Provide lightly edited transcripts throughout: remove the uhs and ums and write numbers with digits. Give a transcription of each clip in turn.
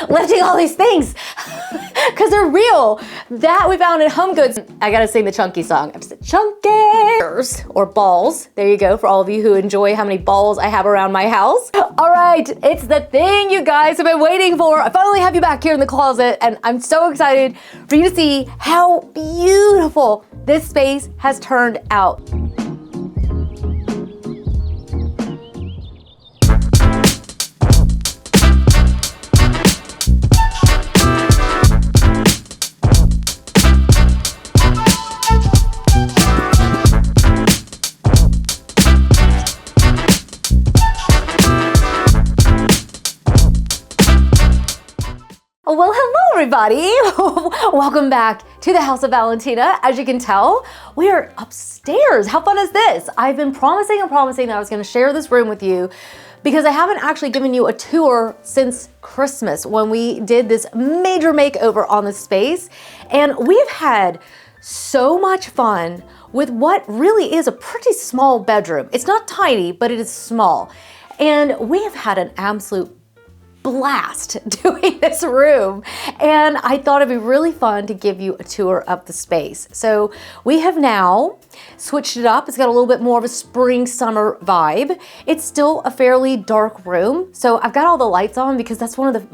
lifting all these things because they're real. That we found at Home Goods. I gotta sing the chunky song. I said chunky or balls. There you go for all of you who enjoy how many balls I have around my house. All right, it's the thing you guys have been waiting for. I finally have you back here in the closet, and I'm so excited for you to see how beautiful this space has turned out. Well, hello everybody. Welcome back to the house of Valentina. As you can tell, we are upstairs. How fun is this? I've been promising that I was gonna share this room with you because I haven't actually given you a tour since Christmas when we did this major makeover on the space. And we've had so much fun with what really is a pretty small bedroom. It's not tiny, but it is small. And we have had an absolute blast doing this room, and I thought it'd be really fun to give you a tour of the space. So we have now switched it up. It's got a little bit more of a spring summer vibe. It's still a fairly dark room, so I've got all the lights on because that's one of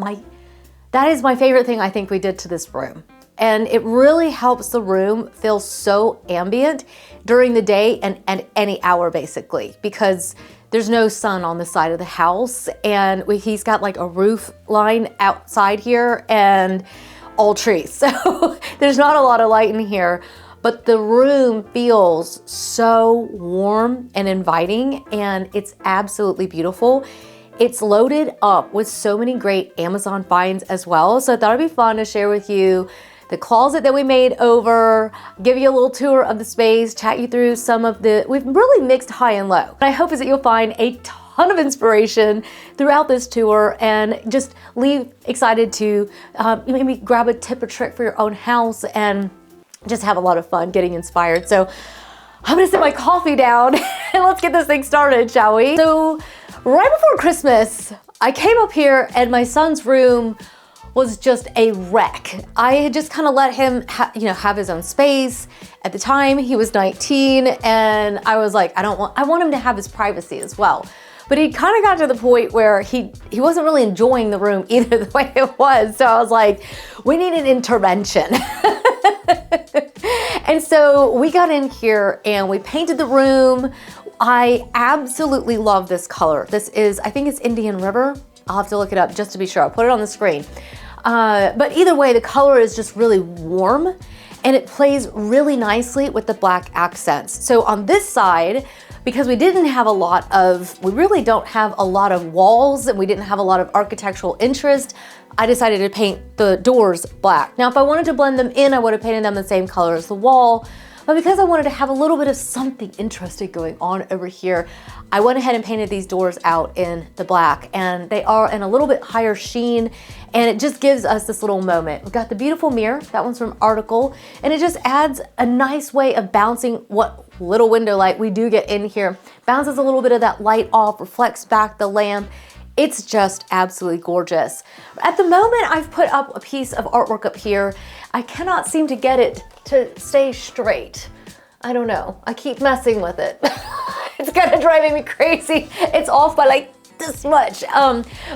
that is my favorite thing I think we did to this room. And it really helps the room feel so ambient during the day and any hour basically, because there's no sun on the side of the house, and he's got like a roof line outside here and all trees. So there's not a lot of light in here, but the room feels so warm and inviting, and it's absolutely beautiful. It's loaded up with so many great Amazon finds as well. So I thought it'd be fun to share with you the closet that we made over, give you a little tour of the space, chat you through some of we've really mixed high and low. What I hope is that you'll find a ton of inspiration throughout this tour and just leave excited to maybe grab a tip or trick for your own house and just have a lot of fun getting inspired. So I'm gonna sit my coffee down and let's get this thing started, shall we? So right before Christmas, I came up here and my son's room was just a wreck. I had just kind of let him have his own space. At the time, he was 19, and I was like, I want him to have his privacy as well. But he kind of got to the point where he wasn't really enjoying the room either the way it was. So I was like, we need an intervention. And so we got in here and we painted the room. I absolutely love this color. This is, I think it's Indian River. I'll have to look it up just to be sure. I'll put it on the screen. But either way, the color is just really warm and it plays really nicely with the black accents. So on this side, because we really don't have a lot of walls and we didn't have a lot of architectural interest, I decided to paint the doors black. Now, if I wanted to blend them in, I would have painted them the same color as the wall. But because I wanted to have a little bit of something interesting going on over here, I went ahead and painted these doors out in the black, and they are in a little bit higher sheen, and it just gives us this little moment. We've got the beautiful mirror, that one's from Article, and it just adds a nice way of bouncing what little window light we do get in here. Bounces a little bit of that light off, reflects back the lamp. It's just absolutely gorgeous. At the moment, I've put up a piece of artwork up here. I cannot seem to get it to stay straight. I don't know. I keep messing with it. It's kind of driving me crazy. It's off by like this much.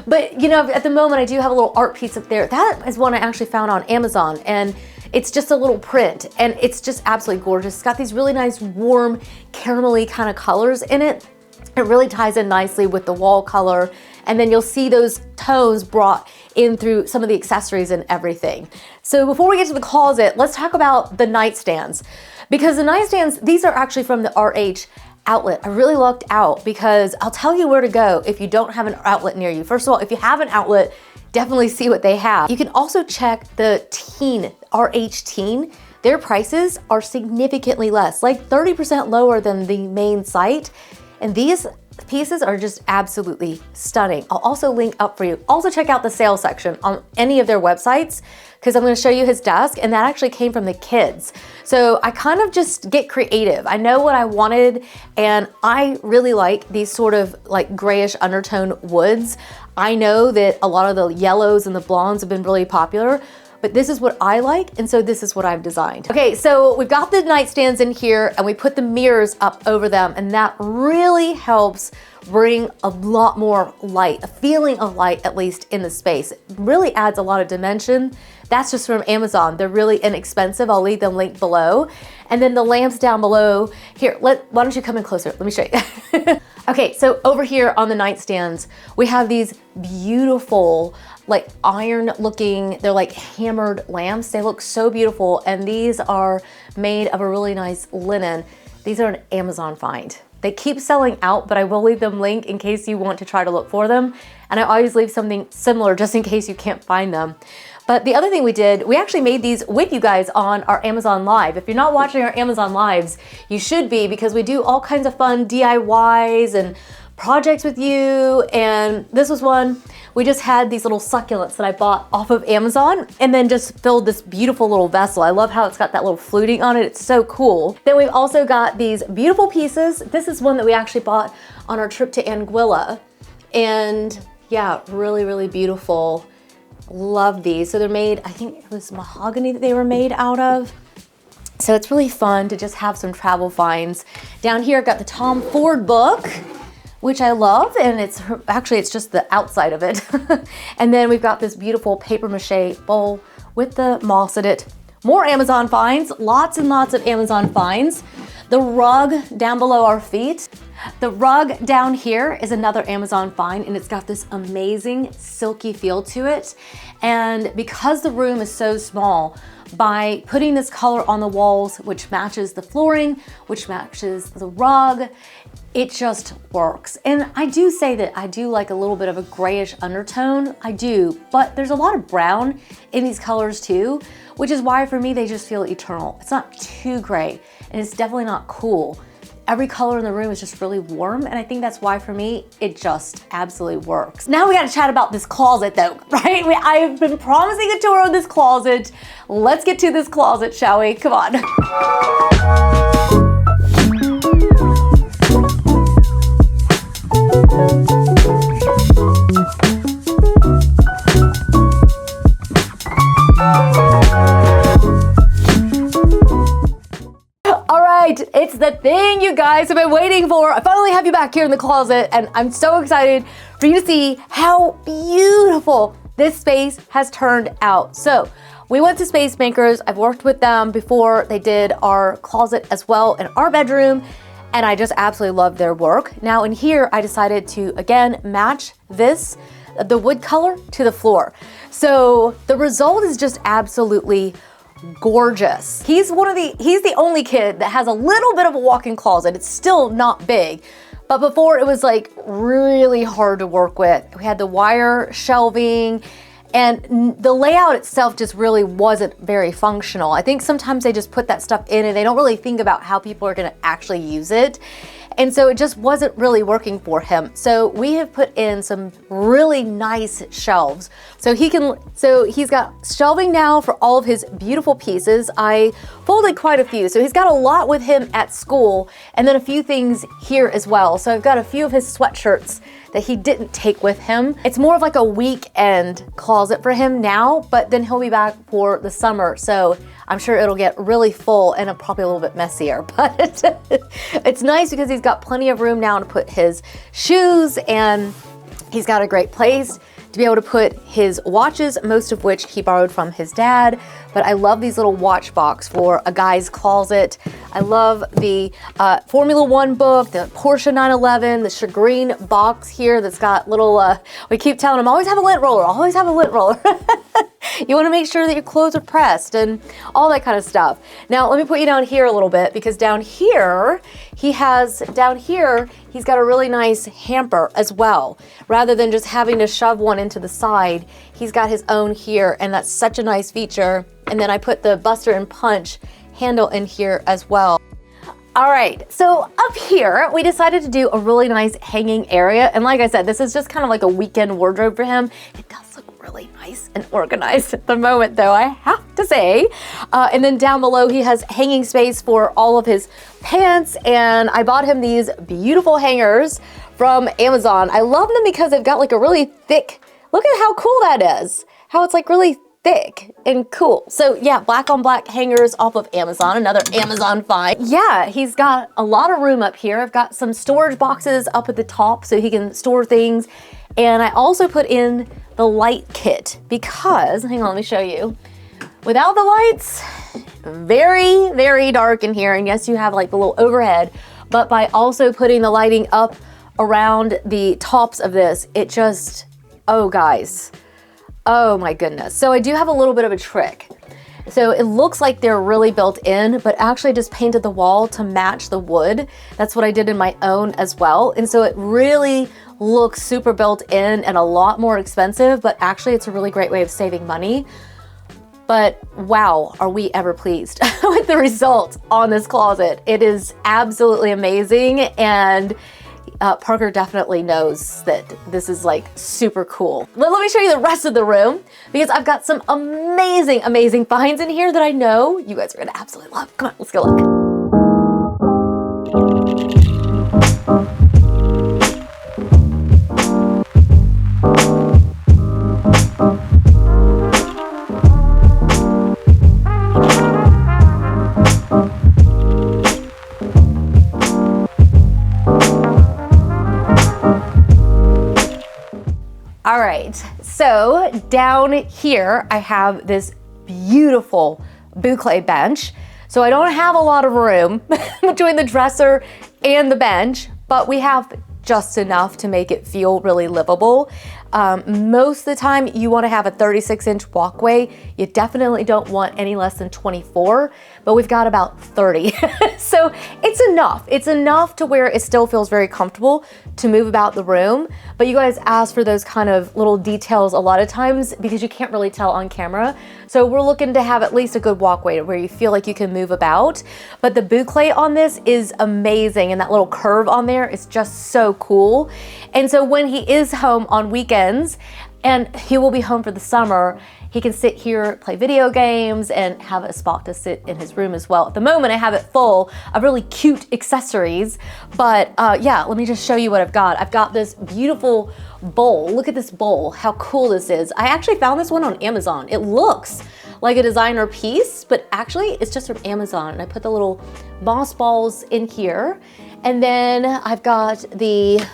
But you know, at the moment, I do have a little art piece up there. That is one I actually found on Amazon, and it's just a little print, and it's just absolutely gorgeous. It's got these really nice, warm, caramelly kind of colors in it. It really ties in nicely with the wall color, and then you'll see those tones brought in through some of the accessories and everything. So before we get to the closet, let's talk about the nightstands. Because the nightstands, these are actually from the RH outlet. I really lucked out because I'll tell you where to go if you don't have an outlet near you. First of all, if you have an outlet, definitely see what they have. You can also check the RH Teen. Their prices are significantly less, like 30% lower than the main site. And these pieces are just absolutely stunning. I'll also link up for you. Also check out the sales section on any of their websites, because I'm going to show you his desk, and that actually came from the kids. So I kind of just get creative. I know what I wanted, and I really like these sort of like grayish undertone woods. I know that a lot of the yellows and the blondes have been really popular, but this is what I like, and so this is what I've designed. Okay, so we've got the nightstands in here and we put the mirrors up over them, and that really helps bring a lot more light, a feeling of light at least in the space. It really adds a lot of dimension. That's just from Amazon. They're really inexpensive. I'll leave them linked below. And then the lamps down below. Here, why don't you come in closer? Let me show you. Okay, so over here on the nightstands, we have these beautiful, like iron looking, they're like hammered lamps. They look so beautiful. And these are made of a really nice linen. These are an Amazon find. They keep selling out, but I will leave them linked in case you want to try to look for them. And I always leave something similar just in case you can't find them. But the other thing we did, we actually made these with you guys on our Amazon Live. If you're not watching our Amazon Lives, you should be, because we do all kinds of fun DIYs and projects with you. And this was one, we just had these little succulents that I bought off of Amazon and then just filled this beautiful little vessel. I love how it's got that little fluting on it. It's so cool. Then we've also got these beautiful pieces. This is one that we actually bought on our trip to Anguilla. And yeah, really, really beautiful. Love these. So they're made, I think it was mahogany that they were made out of. So it's really fun to just have some travel finds. Down here I've got the Tom Ford book, which I love, and it's just the outside of it. And then we've got this beautiful paper mache bowl with the moss in it. More Amazon finds, lots and lots of Amazon finds. The rug down below our feet. The rug down here is another Amazon find, and it's got this amazing silky feel to it. And because the room is so small, by putting this color on the walls, which matches the flooring, which matches the rug, it just works. And I do say that I do like a little bit of a grayish undertone. I do, but there's a lot of brown in these colors too, which is why for me they just feel eternal. It's not too gray, and it's definitely not cool. Every color in the room is just really warm, and I think that's why for me, it just absolutely works. Now we gotta chat about this closet though, right? I've been promising a tour of this closet. Let's get to this closet, shall we? Come on. It's the thing you guys have been waiting for. I finally have you back here in the closet, and I'm so excited for you to see how beautiful this space has turned out. So we went to Space Makers. I've worked with them before. They did our closet as well in our bedroom, and I just absolutely love their work. Now in here, I decided to, again, match the wood color to the floor. So the result is just absolutely gorgeous. He's the only kid that has a little bit of a walk-in closet. It's still not big, but before it was like really hard to work with. We had the wire shelving, and the layout itself just really wasn't very functional. I think sometimes they just put that stuff in and they don't really think about how people are gonna actually use it. And so it just wasn't really working for him. So we have put in some really nice shelves. So he's got shelving now for all of his beautiful pieces. I folded quite a few. So he's got a lot with him at school, and then a few things here as well. So I've got a few of his sweatshirts that he didn't take with him. It's more of like a weekend closet for him now, but then he'll be back for the summer. So I'm sure it'll get really full and probably a little bit messier, but it's nice because he's got plenty of room now to put his shoes, and he's got a great place to be able to put his watches, most of which he borrowed from his dad. But I love these little watch box for a guy's closet. I love the Formula One book, the Porsche 911, the Shagreen box here that's got little, we keep telling him, always have a lint roller, always have a lint roller. You want to make sure that your clothes are pressed and all that kind of stuff. Now, let me put you down here a little bit, because down here, he's got a really nice hamper as well. Rather than just having to shove one into the side, he's got his own here, and that's such a nice feature. And then I put the Buster and Punch handle in here as well. All right, so up here, we decided to do a really nice hanging area. And like I said, this is just kind of like a weekend wardrobe for him. It does look really nice and organized at the moment though, I have to say. And then down below, he has hanging space for all of his pants. And I bought him these beautiful hangers from Amazon. I love them because they've got like a really thick, look at how cool that is. How it's like really thick and cool. So yeah, black on black hangers off of Amazon, another Amazon find. Yeah, he's got a lot of room up here. I've got some storage boxes up at the top so he can store things. And I also put in the light kit because, hang on, let me show you. Without the lights, very, very dark in here. And yes, you have like the little overhead, but by also putting the lighting up around the tops of this, it just, oh guys, oh my goodness. So I do have a little bit of a trick. So it looks like they're really built in, but actually just painted the wall to match the wood. That's what I did in my own as well. And so it really looks super built in and a lot more expensive, but actually it's a really great way of saving money. But wow, are we ever pleased with the result on this closet. It is absolutely amazing. And Parker definitely knows that this is like super cool. Let me show you the rest of the room because I've got some amazing, amazing finds in here that I know you guys are gonna absolutely love. Come on, let's go look. All right, so down here, I have this beautiful boucle bench. So I don't have a lot of room between the dresser and the bench, but we have just enough to make it feel really livable. Most of the time you want to have a 36-inch walkway. You definitely don't want any less than 24, but we've got about 30. So it's enough. It's enough to where it still feels very comfortable to move about the room. But you guys ask for those kind of little details a lot of times because you can't really tell on camera. So we're looking to have at least a good walkway where you feel like you can move about. But the boucle on this is amazing, and that little curve on there is just so cool. And so when he is home on weekends, and he will be home for the summer, he can sit here, play video games, and have a spot to sit in his room as well. At the moment, I have it full of really cute accessories, but yeah, let me just show you what I've got. I've got this beautiful bowl. Look at this bowl, how cool this is. I actually found this one on Amazon. It looks like a designer piece, but actually it's just from Amazon. And I put the little moss balls in here. And then I've got the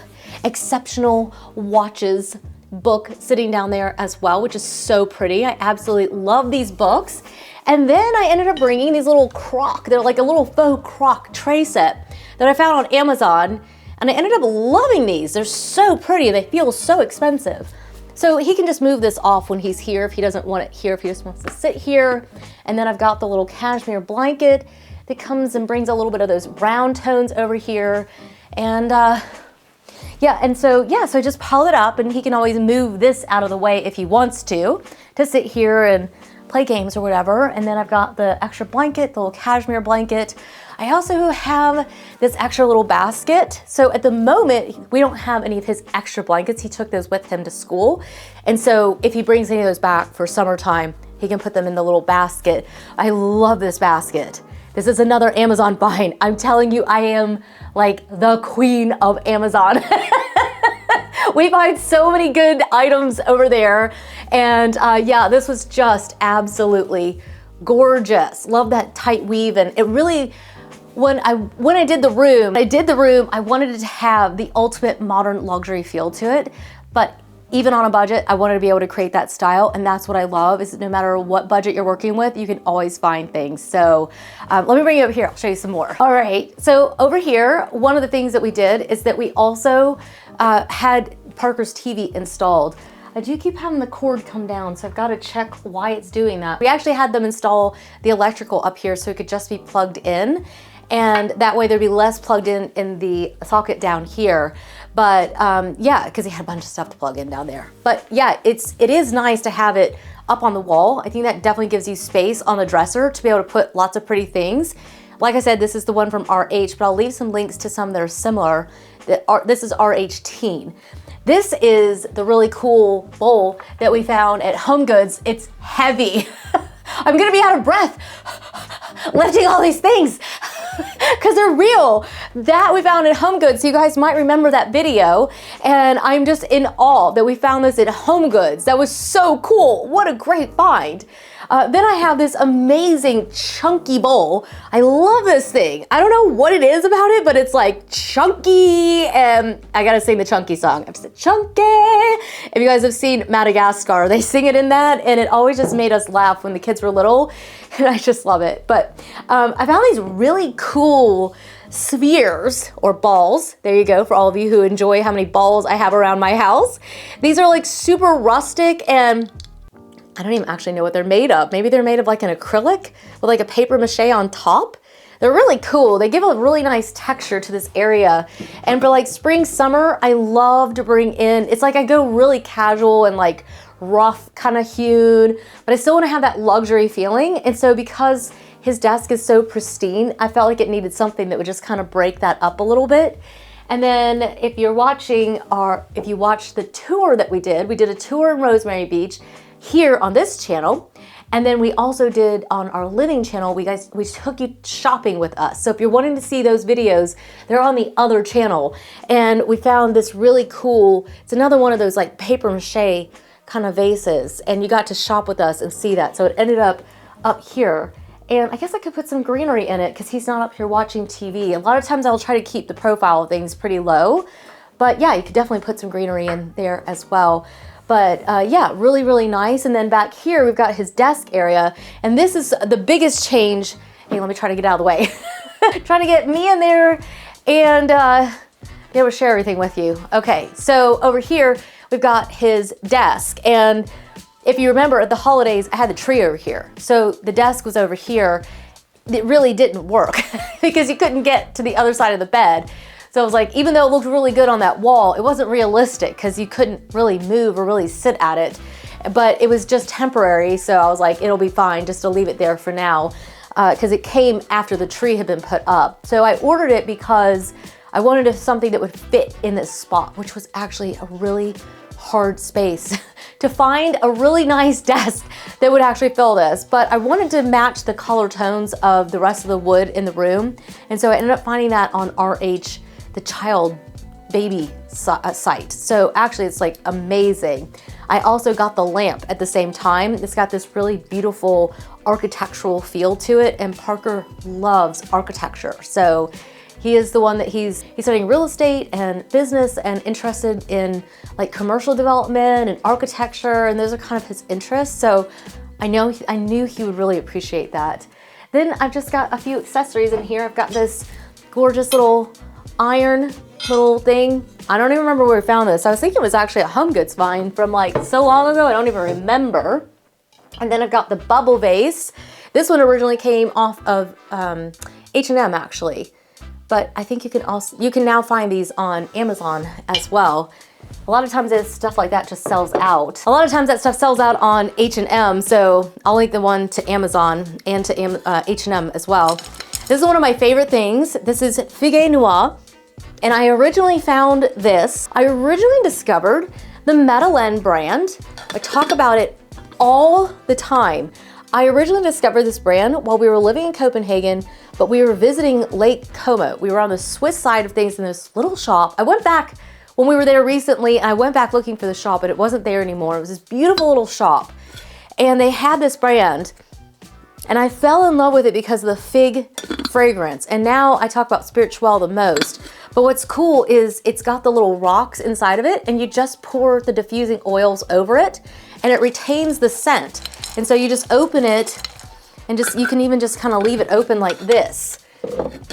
Exceptional Watches book sitting down there as well, which is so pretty. I absolutely love these books. And then I ended up bringing these little crock. They're like a little faux crock tray set that I found on Amazon. And I ended up loving these. They're so pretty. They feel so expensive. So he can just move this off when he's here if he doesn't want it here, if he just wants to sit here. And then I've got the little cashmere blanket that comes and brings a little bit of those brown tones over here. And yeah, and so I just piled it up, and he can always move this out of the way if he wants to sit here and play games or whatever. And then I've got the extra blanket, the little cashmere blanket. I also have this extra little basket. So at the moment, we don't have any of his extra blankets. He took those with him to school. And so if he brings any of those back for summertime, he can put them in the little basket. I love this basket. This is another Amazon find. I'm telling you, I am like the queen of Amazon. We find so many good items over there. And yeah, this was just absolutely gorgeous. Love that tight weave. And it really, when I did the room, I wanted it to have the ultimate modern luxury feel to it. But even on a budget, I wanted to be able to create that style, and that's what I love, is no matter what budget you're working with, you can always find things. So let me bring you up here, I'll show you some more. All right, so over here, one of the things that we did is that we also had Parker's TV installed. I do keep having the cord come down, so I've got to check why it's doing that. We actually had them install the electrical up here so it could just be plugged in, and that way there'd be less plugged in the socket down here. But yeah, because he had a bunch of stuff to plug in down there. But yeah, it is nice to have it up on the wall. I think that definitely gives you space on the dresser to be able to put lots of pretty things. Like I said, this is the one from RH, but I'll leave some links to some that are similar. This is RH Teen. This is the really cool bowl that we found at Home Goods. It's heavy. I'm gonna be out of breath lifting all these things because they're real. That we found at Home Goods. So you guys might remember that video, and I'm just in awe that we found this at Home Goods. That was so cool. What a great find. Then I have this amazing chunky bowl. I love this thing. I don't know what it is about it, but it's like chunky, and I gotta sing the chunky song. I'm just chunky. If you guys have seen Madagascar, they sing it in that, and it always just made us laugh when the kids were little, and I just love it. But I found these really cool spheres or balls. There you go, for all of you who enjoy how many balls I have around my house. These are like super rustic, and I don't even actually know what they're made of. Maybe they're made of like an acrylic with like a paper mache on top. They're really cool. They give a really nice texture to this area. And for like spring, summer, I love to bring in, it's like I go really casual and like rough kind of hewn, but I still want to have that luxury feeling. And so because his desk is so pristine, I felt like it needed something that would just kind of break that up a little bit. And then if you're watching if you watched the tour that we did a tour in Rosemary Beach here on this channel. And then we also did on our living channel, we took you shopping with us. So if you're wanting to see those videos, they're on the other channel. And we found this really cool, it's another one of those like paper mache kind of vases. And you got to shop with us and see that. So it ended up here. And I guess I could put some greenery in it because he's not up here watching TV. A lot of times I'll try to keep the profile of things pretty low. But yeah, you could definitely put some greenery in there as well. But yeah, really, really nice. And then back here, we've got his desk area. And this is the biggest change. Hey, let me try to get out of the way. Trying to get me in there and be able to share everything with you. Okay, so over here, we've got his desk. And if you remember at the holidays, I had the tree over here. So the desk was over here. It really didn't work because you couldn't get to the other side of the bed. So I was like, even though it looked really good on that wall, it wasn't realistic because you couldn't really move or really sit at it. But it was just temporary, so I was like, it'll be fine just to leave it there for now because it came after the tree had been put up. So I ordered it because I wanted something that would fit in this spot, which was actually a really hard space to find a really nice desk that would actually fill this. But I wanted to match the color tones of the rest of the wood in the room. And so I ended up finding that on RH, the child baby site. So actually it's like amazing. I also got the lamp at the same time. It's got this really beautiful architectural feel to it, and Parker loves architecture. So he is the one that he's studying real estate and business and interested in like commercial development and architecture, and those are kind of his interests. So I knew he would really appreciate that. Then I've just got a few accessories in here. I've got this gorgeous little iron little thing. I don't even remember where we found this. I was thinking it was actually a Home Goods find from like so long ago, I don't even remember. And then I've got the bubble vase. This one originally came off of H&M actually, but I think you can now find these on Amazon as well. A lot of times stuff like that just sells out. A lot of times that stuff sells out on H&M, so I'll link the one to Amazon and to H&M as well. This is one of my favorite things. This is Figues Noir. And I originally found this. I originally discovered the Madeleine brand. I talk about it all the time. I originally discovered this brand while we were living in Copenhagen, but we were visiting Lake Como. We were on the Swiss side of things in this little shop. I went back when we were there recently, and I went back looking for the shop, but it wasn't there anymore. It was this beautiful little shop. And they had this brand. And I fell in love with it because of the fig fragrance. And now I talk about Spirituelle the most. But what's cool is it's got the little rocks inside of it, and you just pour the diffusing oils over it, and it retains the scent. And so you just open it, and you can even just kind of leave it open like this.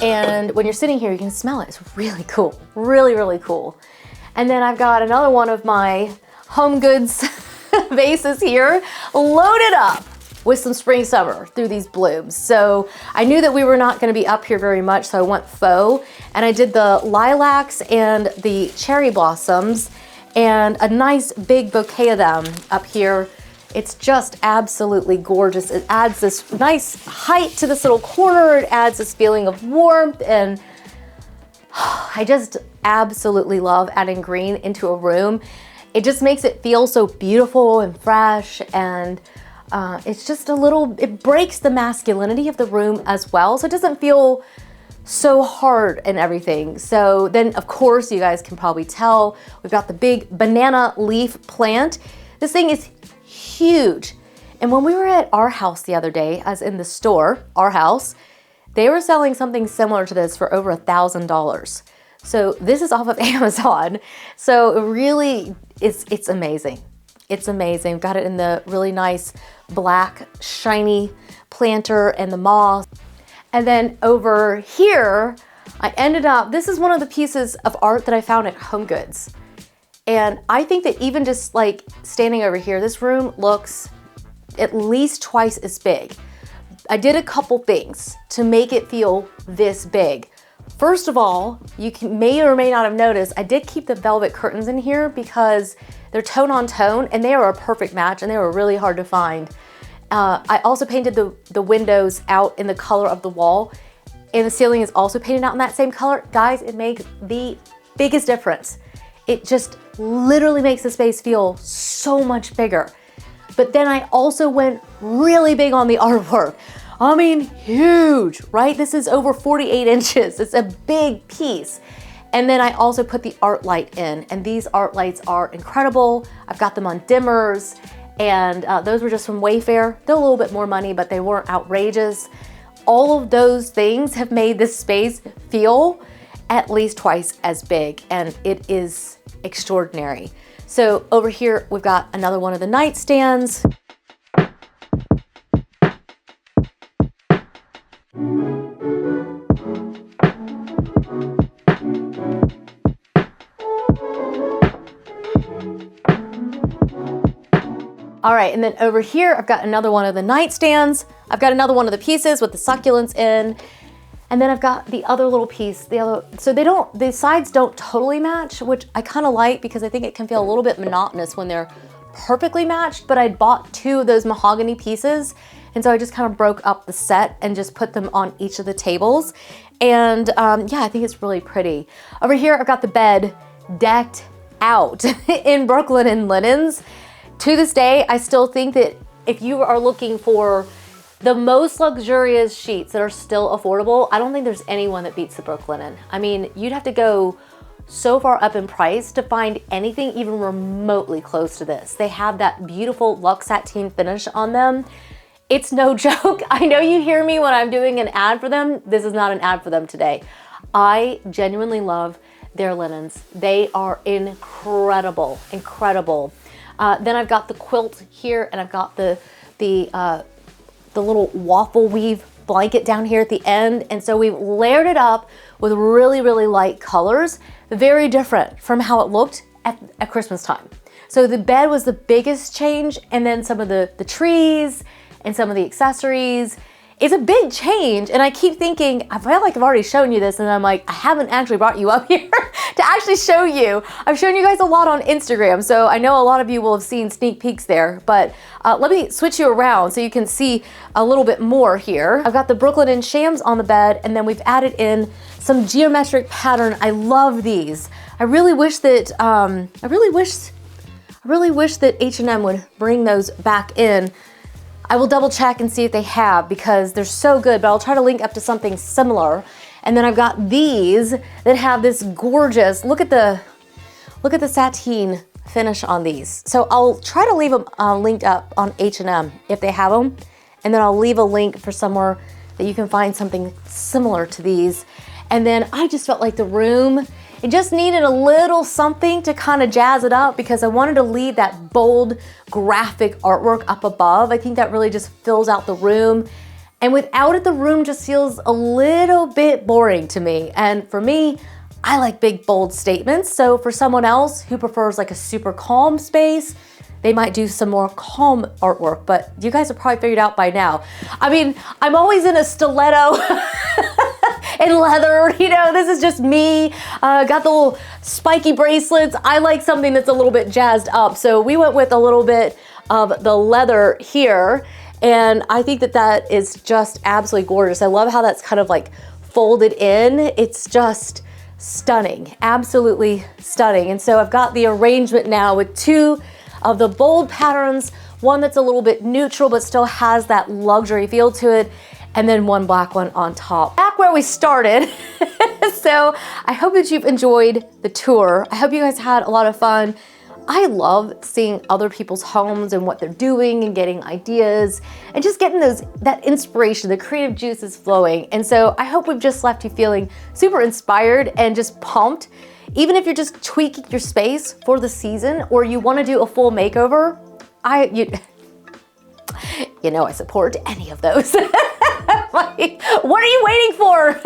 And when you're sitting here, you can smell it. It's really cool. Really, really cool. And then I've got another one of my Home Goods vases here, loaded up with some spring summer through these blooms. So I knew that we were not going to be up here very much, so I went faux, and I did the lilacs and the cherry blossoms and a nice big bouquet of them up here. It's just absolutely gorgeous. It adds this nice height to this little corner. It adds this feeling of warmth, and I just absolutely love adding green into a room. It just makes it feel so beautiful and fresh, and It's just a little, it breaks the masculinity of the room as well. So it doesn't feel so hard and everything. So then of course you guys can probably tell, we've got the big banana leaf plant. This thing is huge. And when we were at our house the other day, as in the store, our house, they were selling something similar to this for over $1,000. So this is off of Amazon. So it really, it's amazing. It's amazing. We've got it in the really nice black shiny planter and the moss. And then over here, I ended up, this is one of the pieces of art that I found at HomeGoods. And I think that even just like standing over here, this room looks at least twice as big. I did a couple things to make it feel this big. First of all, you may or may not have noticed, I did keep the velvet curtains in here because they're tone on tone and they are a perfect match and they were really hard to find. I also painted the windows out in the color of the wall, and the ceiling is also painted out in that same color. Guys, it makes the biggest difference. It just literally makes the space feel so much bigger. But then I also went really big on the artwork. I mean, huge, right? This is over 48 inches. It's a big piece. And then I also put the art light in, and these art lights are incredible. I've got them on dimmers, and those were just from Wayfair. They're a little bit more money, but they weren't outrageous. All of those things have made this space feel at least twice as big, and it is extraordinary. So over here, we've got another one of the nightstands. All right, and then over here, I've got another one of the nightstands. I've got another one of the pieces with the succulents in. And then I've got the other little piece, so the sides don't totally match, which I kind of like because I think it can feel a little bit monotonous when they're perfectly matched, but I bought 2 of those mahogany pieces. And so I just kind of broke up the set and just put them on each of the tables. And yeah, I think it's really pretty. Over here, I've got the bed decked out in Brooklyn linens. To this day, I still think that if you are looking for the most luxurious sheets that are still affordable, I don't think there's anyone that beats the Brooklinen. I mean, you'd have to go so far up in price to find anything even remotely close to this. They have that beautiful Luxe sateen finish on them. It's no joke. I know you hear me when I'm doing an ad for them. This is not an ad for them today. I genuinely love their linens. They are incredible, incredible. Then I've got the quilt here, and I've got the little waffle weave blanket down here at the end. And so we've layered it up with really, really light colors, very different from how it looked at Christmas time. So the bed was the biggest change, and then some of the trees and some of the accessories. It's a big change, and I keep thinking, I feel like I've already shown you this, and I'm like, I haven't actually brought you up here to actually show you. I've shown you guys a lot on Instagram, so I know a lot of you will have seen sneak peeks there, but let me switch you around so you can see a little bit more here. I've got the Brooklyn shams on the bed, and then we've added in some geometric pattern. I love these. I really wish that H&M would bring those back in. I will double check and see if they have because they're so good, but I'll try to link up to something similar. And then I've got these that have this gorgeous, look at the sateen finish on these. So I'll try to leave them linked up on H&M if they have them. And then I'll leave a link for somewhere that you can find something similar to these. And then I just felt like the room, it just needed a little something to kind of jazz it up because I wanted to leave that bold graphic artwork up above. I think that really just fills out the room. And without it, the room just feels a little bit boring to me. And for me, I like big, bold statements. So for someone else who prefers like a super calm space, they might do some more calm artwork, but you guys have probably figured out by now. I mean, I'm always in a stiletto and leather, you know, this is just me. Got the little spiky bracelets. I like something that's a little bit jazzed up. So we went with a little bit of the leather here. And I think that that is just absolutely gorgeous. I love how that's kind of like folded in. It's just stunning, absolutely stunning. And so I've got the arrangement now with two of the bold patterns one that's a little bit neutral but still has that luxury feel to it, and then one black one on top. Back where we started. So I hope that you've enjoyed the tour. I hope you guys had a lot of fun. I love seeing other people's homes and what they're doing and getting ideas and just getting that inspiration, the creative juices flowing. And so I hope we've just left you feeling super inspired and just pumped. Even if you're just tweaking your space for the season or you want to do a full makeover, you know I support any of those. Like, what are you waiting for?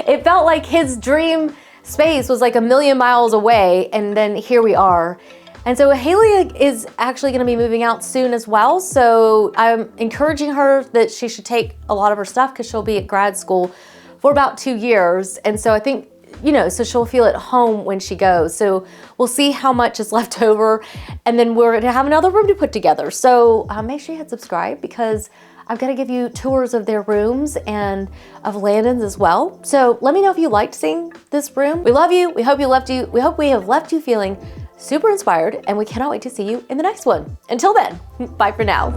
It felt like his dream space was like a million miles away, and then here we are. And so Haley is actually going to be moving out soon as well. So I'm encouraging her that she should take a lot of her stuff because she'll be at grad school for about 2 years. And so I think, you know, so she'll feel at home when she goes. So we'll see how much is left over, and then we're gonna have another room to put together. So make sure you hit subscribe because I've got to give you tours of their rooms and of Landon's as well. So let me know if you liked seeing this room. We love you. We hope we have left you feeling super inspired, and we cannot wait to see you in the next one. Until then, bye for now.